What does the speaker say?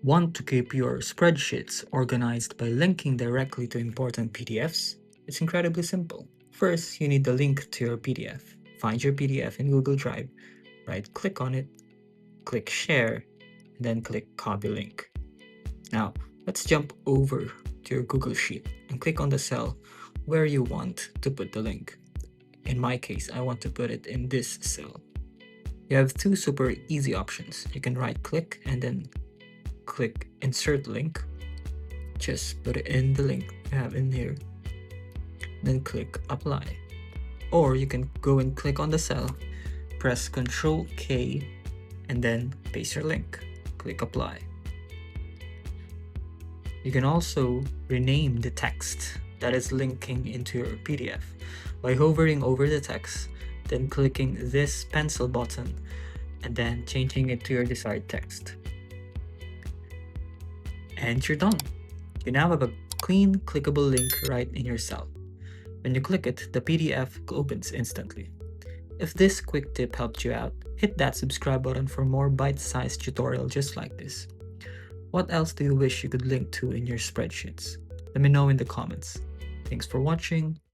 Want to keep your spreadsheets organized by linking directly to important PDFs? It's incredibly simple. First, you need the link to your PDF. Find your PDF in Google Drive, right-click on it, click Share, and then click Copy Link. Now, let's jump over to your Google Sheet and click on the cell where you want to put the link. In my case, I want to put it in this cell. You have two super easy options. You can right-click and then click Insert Link. Just put it in the link you have in here, then click Apply. Or you can go and click on the cell, press Ctrl K, and then paste your link. Click Apply. You can also rename the text that is linking into your PDF by hovering over the text, then clicking this pencil button, and then changing it to your desired text. And you're done. You now have a clean, clickable link right in your cell. When you click it, the PDF opens instantly. If this quick tip helped you out, hit that subscribe button for more bite-sized tutorial just like this. What else do you wish you could link to in your spreadsheets? Let me know in the comments. Thanks for watching.